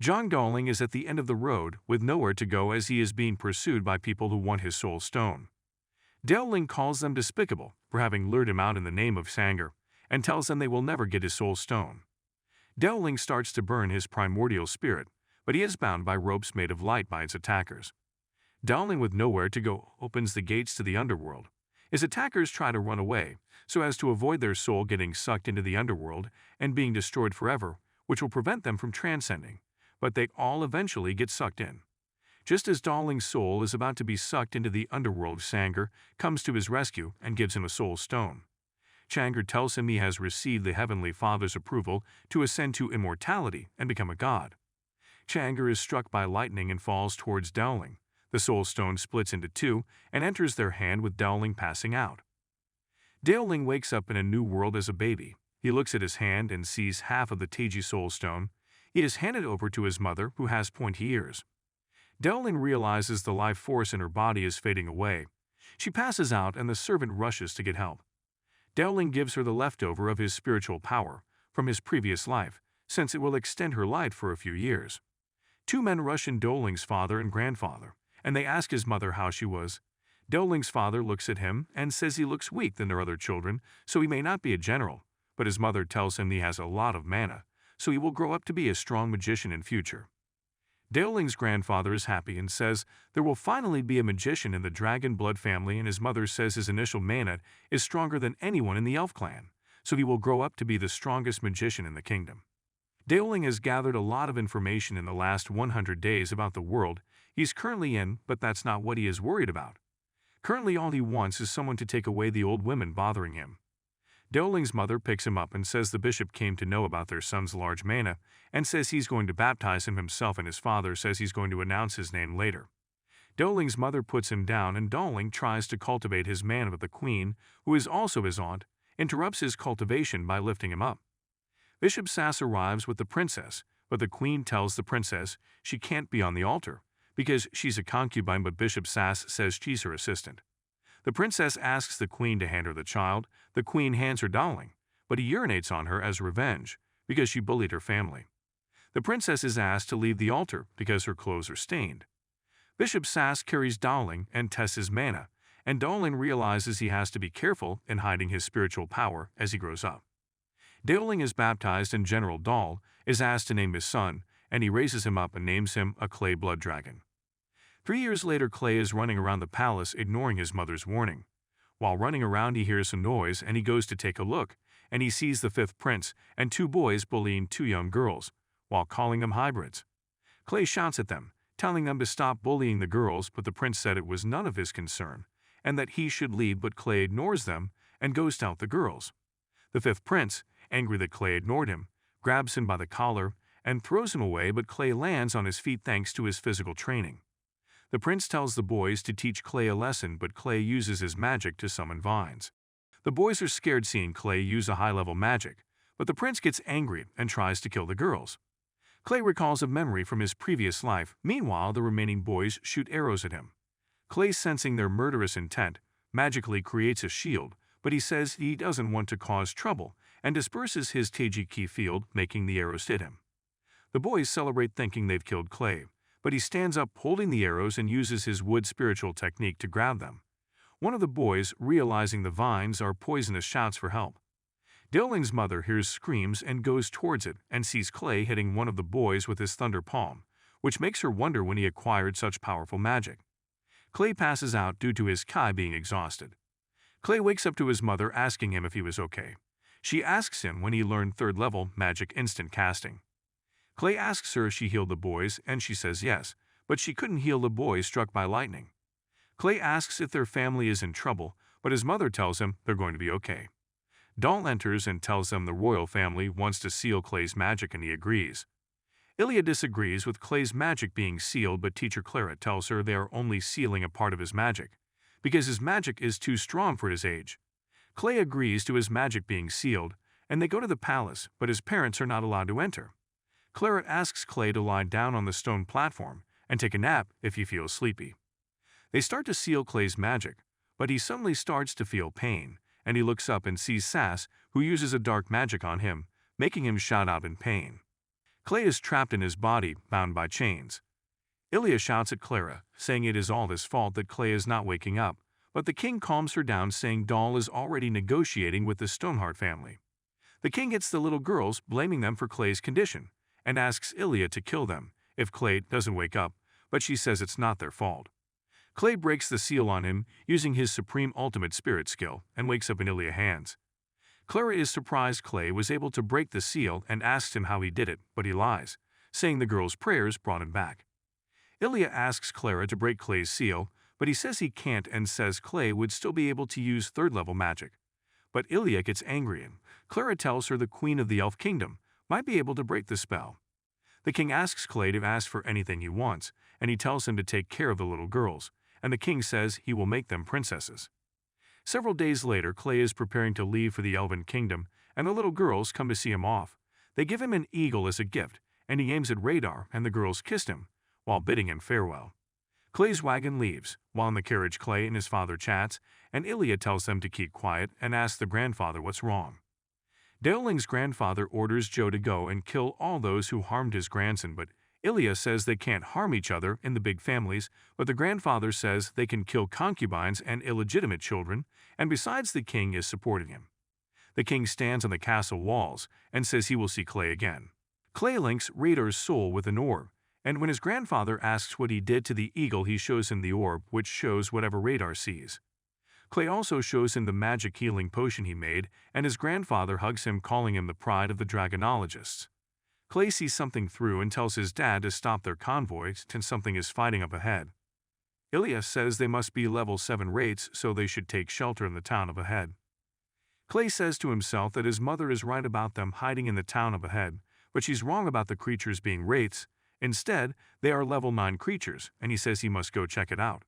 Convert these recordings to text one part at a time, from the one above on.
John Darling is at the end of the road with nowhere to go as he is being pursued by people who want his soul stone. Dowling calls them despicable for having lured him out in the name of Sanger and tells them they will never get his soul stone. Dowling starts to burn his primordial spirit, but he is bound by ropes made of light by its attackers. Dowling, with nowhere to go, opens the gates to the underworld. His attackers try to run away, so as to avoid their soul getting sucked into the underworld and being destroyed forever, which will prevent them from transcending, but they all eventually get sucked in. Just as Dowling's soul is about to be sucked into the underworld, Sanger comes to his rescue and gives him a soul stone. Sanger tells him he has received the Heavenly Father's approval to ascend to immortality and become a god. Sanger is struck by lightning and falls towards Dowling. The soul stone splits into two and enters their hand with Dowling passing out. Dowling wakes up in a new world as a baby. He looks at his hand and sees half of the Taiji soul stone. It is handed over to his mother, who has pointy ears. Dowling realizes the life force in her body is fading away. She passes out and the servant rushes to get help. Dowling gives her the leftover of his spiritual power from his previous life, since it will extend her life for a few years. Two men rush in Dowling's father and grandfather, and they ask his mother how she was. Dowling's father looks at him and says he looks weak than their other children, so he may not be a general, but his mother tells him he has a lot of mana, so he will grow up to be a strong magician in future. Dowling's grandfather is happy and says there will finally be a magician in the dragon blood family, and his mother says his initial mana is stronger than anyone in the elf clan, so he will grow up to be the strongest magician in the kingdom. Dowling has gathered a lot of information in the last 100 days about the world he's currently in, but that's not what he is worried about. Currently all he wants is someone to take away the old women bothering him. Dowling's mother picks him up and says the bishop came to know about their son's large mana and says he's going to baptize him himself, and his father says he's going to announce his name later. Dowling's mother puts him down and Dowling tries to cultivate his mana, but the queen, who is also his aunt, interrupts his cultivation by lifting him up. Bishop Sass arrives with the princess, but the queen tells the princess she can't be on the altar because she's a concubine, but Bishop Sass says she's her assistant. The princess asks the queen to hand her the child. The queen hands her Dowling, but he urinates on her as revenge because she bullied her family. The princess is asked to leave the altar because her clothes are stained. Bishop Sass carries Dowling and tests his mana, and Dowling realizes he has to be careful in hiding his spiritual power as he grows up. Dowling is baptized, and General Dahl is asked to name his son, and he raises him up and names him a clay blood dragon. 3 years later, Clay is running around the palace ignoring his mother's warning. While running around, he hears some noise and he goes to take a look, and he sees the fifth prince and two boys bullying two young girls, while calling them hybrids. Clay shouts at them, telling them to stop bullying the girls, but the prince said it was none of his concern, and that he should leave, but Clay ignores them and goes to help the girls. The fifth prince, angry that Clay ignored him, grabs him by the collar and throws him away, but Clay lands on his feet thanks to his physical training. The prince tells the boys to teach Clay a lesson, but Clay uses his magic to summon vines. The boys are scared seeing Clay use a high-level magic, but the prince gets angry and tries to kill the girls. Clay recalls a memory from his previous life. Meanwhile, the remaining boys shoot arrows at him. Clay, sensing their murderous intent, magically creates a shield, but he says he doesn't want to cause trouble and disperses his Taiji ki field, making the arrows hit him. The boys celebrate thinking they've killed Clay, but he stands up holding the arrows and uses his wood spiritual technique to grab them. One of the boys, realizing the vines are poisonous, shouts for help. Dowling's mother hears screams and goes towards it and sees Clay hitting one of the boys with his thunder palm, which makes her wonder when he acquired such powerful magic. Clay passes out due to his Kai being exhausted. Clay wakes up to his mother asking him if he was okay. She asks him when he learned third-level magic instant casting. Clay asks her if she healed the boys, and she says yes, but she couldn't heal the boys struck by lightning. Clay asks if their family is in trouble, but his mother tells him they're going to be okay. Dahl enters and tells them the royal family wants to seal Clay's magic, and he agrees. Ilya disagrees with Clay's magic being sealed, but teacher Clara tells her they are only sealing a part of his magic, because his magic is too strong for his age. Clay agrees to his magic being sealed, and they go to the palace, but his parents are not allowed to enter. Clara asks Clay to lie down on the stone platform and take a nap if he feels sleepy. They start to seal Clay's magic, but he suddenly starts to feel pain, and he looks up and sees Sass, who uses a dark magic on him, making him shout out in pain. Clay is trapped in his body, bound by chains. Ilya shouts at Clara, saying it is all his fault that Clay is not waking up, but the king calms her down, saying Doll is already negotiating with the Stoneheart family. The king hits the little girls, blaming them for Clay's condition, and asks Ilya to kill them if Clay doesn't wake up, but she says it's not their fault. Clay breaks the seal on him using his supreme ultimate spirit skill and wakes up in Ilya's hands. Clara is surprised Clay was able to break the seal and asks him how he did it, but he lies, saying the girl's prayers brought him back. Ilya asks Clara to break Clay's seal, but he says he can't and says Clay would still be able to use third-level magic. But Ilya gets angry and Clara tells her the queen of the elf kingdom might be able to break the spell. The king asks Clay to ask for anything he wants, and he tells him to take care of the little girls, and the king says he will make them princesses. Several days later, Clay is preparing to leave for the elven kingdom, and the little girls come to see him off. They give him an eagle as a gift, and he aims at Radar, and the girls kiss him, while bidding him farewell. Clay's wagon leaves, while in the carriage Clay and his father chats, and Ilya tells them to keep quiet and asks the grandfather what's wrong. Daoling's grandfather orders Joe to go and kill all those who harmed his grandson, but Ilya says they can't harm each other in the big families, but the grandfather says they can kill concubines and illegitimate children, and besides the king is supporting him. The king stands on the castle walls and says he will see Clay again. Clay links Radar's soul with an orb, and when his grandfather asks what he did to the eagle, he shows him the orb, which shows whatever Radar sees. Clay also shows him the magic healing potion he made, and his grandfather hugs him, calling him the pride of the dragonologists. Clay sees something through and tells his dad to stop their convoy since something is fighting up ahead. Ilya says they must be level 7 wraiths, so they should take shelter in the town up ahead. Clay says to himself that his mother is right about them hiding in the town up ahead, but she's wrong about the creatures being wraiths. Instead, they are level 9 creatures, and he says he must go check it out.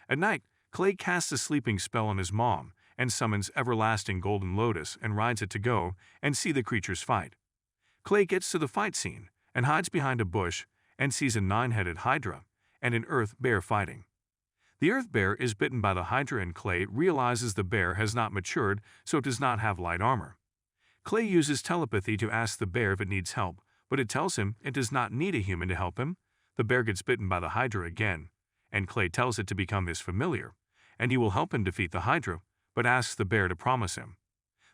At night, Clay casts a sleeping spell on his mom and summons Everlasting Golden Lotus and rides it to go and see the creatures fight. Clay gets to the fight scene and hides behind a bush and sees a 9-headed Hydra and an earth bear fighting. The earth bear is bitten by the Hydra, and Clay realizes the bear has not matured, so it does not have light armor. Clay uses telepathy to ask the bear if it needs help, but it tells him it does not need a human to help him. The bear gets bitten by the Hydra again, and Clay tells it to become his familiar, and he will help him defeat the Hydra, but asks the bear to promise him.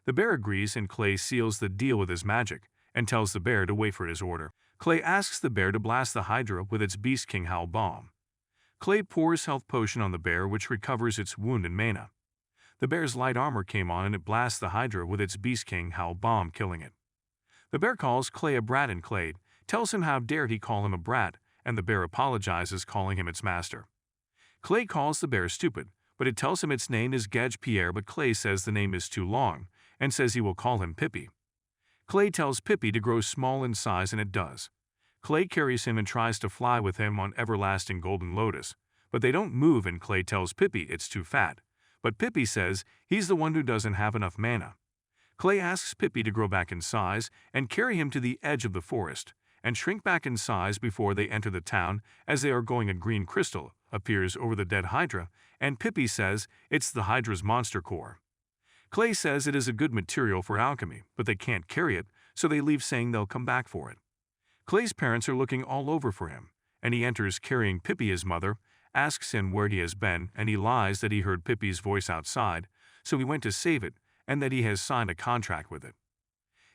The bear agrees, and Clay seals the deal with his magic and tells the bear to wait for his order. Clay asks the bear to blast the Hydra with its Beast King Howl bomb. Clay pours health potion on the bear, which recovers its wound and mana. The bear's light armor came on and it blasts the Hydra with its Beast King Howl bomb, killing it. The bear calls Clay a brat, and Clay tells him how dared he call him a brat, and the bear apologizes, calling him its master. Clay calls the bear stupid, but it tells him its name is Gage Pierre, but Clay says the name is too long and says he will call him Pippi. Clay tells Pippi to grow small in size, and it does. Clay carries him and tries to fly with him on Everlasting Golden Lotus, but they don't move, and Clay tells Pippi it's too fat, but Pippi says he's the one who doesn't have enough mana. Clay asks Pippi to grow back in size and carry him to the edge of the forest and shrink back in size before they enter the town. As they are going, a green crystal appears over the dead Hydra, and Pippi says it's the Hydra's monster core. Clay says it is a good material for alchemy, but they can't carry it, so they leave, saying they'll come back for it. Clay's parents are looking all over for him, and he enters carrying Pippi. His mother asks him where he has been, and he lies that he heard Pippi's voice outside, so he went to save it, and that he has signed a contract with it.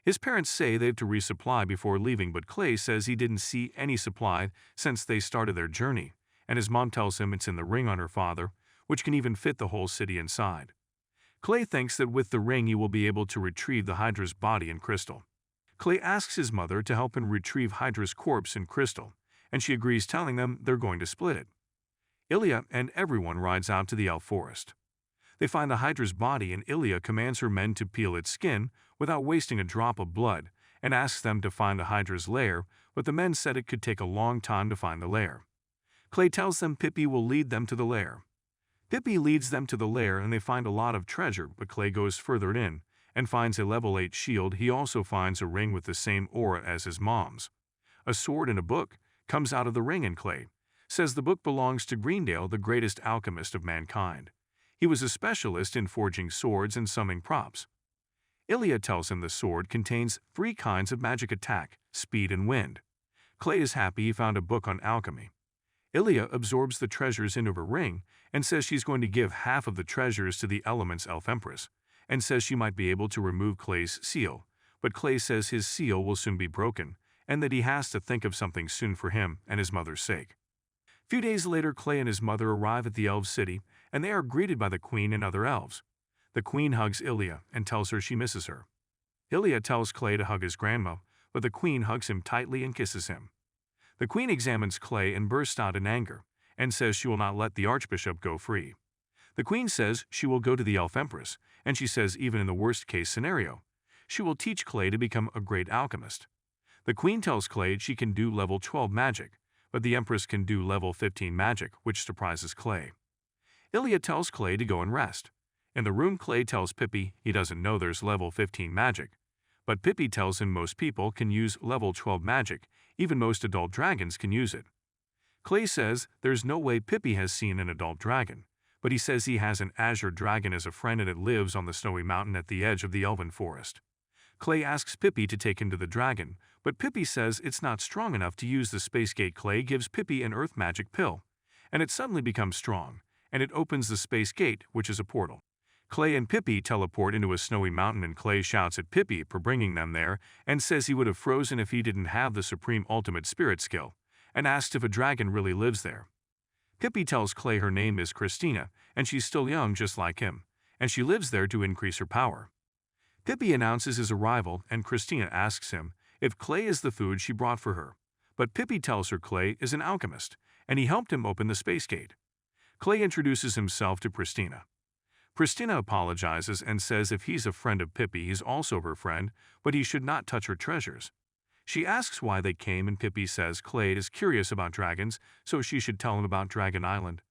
His parents say they have to resupply before leaving, but Clay says he didn't see any supply since they started their journey, and his mom tells him it's in the ring on her father, which can even fit the whole city inside. Clay thinks that with the ring he will be able to retrieve the Hydra's body and crystal. Clay asks his mother to help him retrieve Hydra's corpse and crystal, and she agrees, telling them they're going to split it. Ilya and everyone rides out to the elf forest. They find the Hydra's body, and Ilya commands her men to peel its skin without wasting a drop of blood and asks them to find the Hydra's lair, but the men said it could take a long time to find the lair. Clay tells them Pippi will lead them to the lair. Pippi leads them to the lair, and they find a lot of treasure, but Clay goes further in and finds a level 8 shield. He also finds a ring with the same aura as his mom's. A sword and a book comes out of the ring, and Clay says the book belongs to Greendale, the greatest alchemist of mankind. He was a specialist in forging swords and summoning props. Ilya tells him the sword contains 3 kinds of magic attack, speed and wind. Clay is happy he found a book on alchemy. Ilya absorbs the treasures into her ring and says she's going to give half of the treasures to the element's elf empress, and says she might be able to remove Clay's seal, but Clay says his seal will soon be broken, and that he has to think of something soon for him and his mother's sake. Few days later, Clay and his mother arrive at the elf city, and they are greeted by the queen and other elves. The queen hugs Ilya and tells her she misses her. Ilya tells Clay to hug his grandma, but the queen hugs him tightly and kisses him. The queen examines Clay and bursts out in anger, and says she will not let the archbishop go free. The queen says she will go to the elf empress, and she says even in the worst-case scenario, she will teach Clay to become a great alchemist. The queen tells Clay she can do level 12 magic, but the empress can do level 15 magic, which surprises Clay. Ilya tells Clay to go and rest. In the room, Clay tells Pippi he doesn't know there's level 15 magic, but Pippi tells him most people can use level 12 magic, even most adult dragons can use it. Clay says there's no way Pippi has seen an adult dragon, but he says he has an azure dragon as a friend and it lives on the snowy mountain at the edge of the elven forest. Clay asks Pippi to take him to the dragon, but Pippi says it's not strong enough to use the space gate. Clay gives Pippi an earth magic pill, and it suddenly becomes strong, and it opens the space gate, which is a portal. Clay and Pippi teleport into a snowy mountain, and Clay shouts at Pippi for bringing them there and says he would have frozen if he didn't have the supreme ultimate spirit skill, and asks if a dragon really lives there. Pippi tells Clay her name is Christina, and she's still young just like him, and she lives there to increase her power. Pippi announces his arrival, and Christina asks him if Clay is the food she brought for her, but Pippi tells her Clay is an alchemist, and he helped him open the space gate. Clay introduces himself to Christina. Christina apologizes and says if he's a friend of Pippi, he's also her friend, but he should not touch her treasures. She asks why they came, and Pippi says Clay is curious about dragons, so she should tell him about Dragon Island.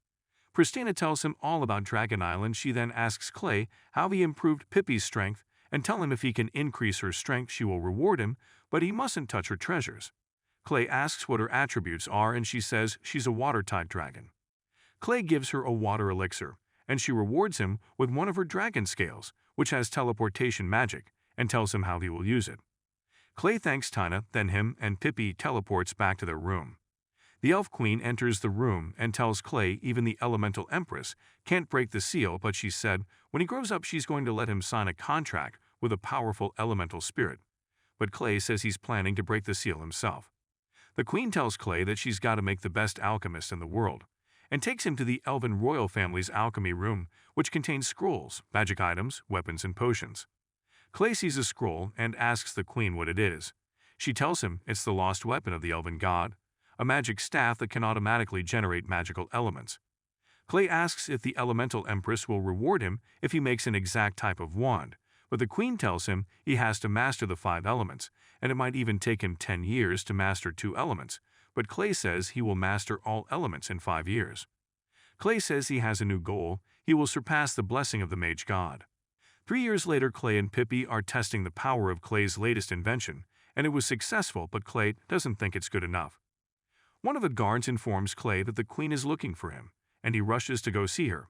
Christina tells him all about Dragon Island. She then asks Clay how he improved Pippi's strength, and tell him if he can increase her strength she will reward him, but he mustn't touch her treasures. Clay asks what her attributes are, and she says she's a water-type dragon. Clay gives her a water elixir, and she rewards him with one of her dragon scales, which has teleportation magic, and tells him how he will use it. Clay thanks Tina, then him and Pippi teleports back to their room. The elf queen enters the room and tells Clay even the elemental empress can't break the seal, but she said when he grows up she's going to let him sign a contract with a powerful elemental spirit. But Clay says he's planning to break the seal himself. The queen tells Clay that she's got to make the best alchemist in the world, and takes him to the elven royal family's alchemy room, which contains scrolls, magic items, weapons, and potions. Clay sees a scroll and asks the queen what it is. She tells him it's the lost weapon of the elven god, a magic staff that can automatically generate magical elements. Clay asks if the elemental empress will reward him if he makes an exact type of wand, but the queen tells him he has to master the 5 elements, and it might even take him 10 years to master 2 elements, but Clay says he will master all elements in 5 years. Clay says he has a new goal: he will surpass the blessing of the mage god. 3 years later, Clay and Pippi are testing the power of Clay's latest invention, and it was successful, but Clay doesn't think it's good enough. One of the guards informs Clay that the queen is looking for him, and he rushes to go see her.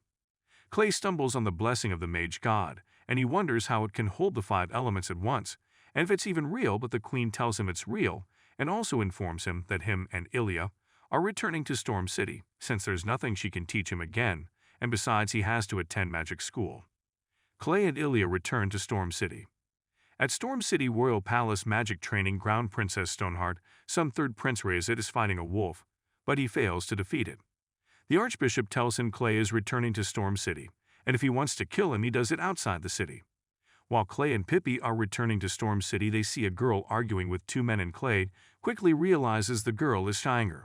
Clay stumbles on the blessing of the mage god, and he wonders how it can hold the 5 elements at once, and if it's even real, but the queen tells him it's real, and also informs him that him and Ilya are returning to Storm City, since there's nothing she can teach him again, and besides he has to attend magic school. Clay and Ilya return to Storm City. At Storm City Royal Palace magic training ground, Princess Stoneheart, some third Prince Razet, is fighting a wolf, but he fails to defeat it. The Archbishop tells him Clay is returning to Storm City, and if he wants to kill him, he does it outside the city. While Clay and Pippi are returning to Storm City, they see a girl arguing with 2 men, and Clay quickly realizes the girl is Shanger.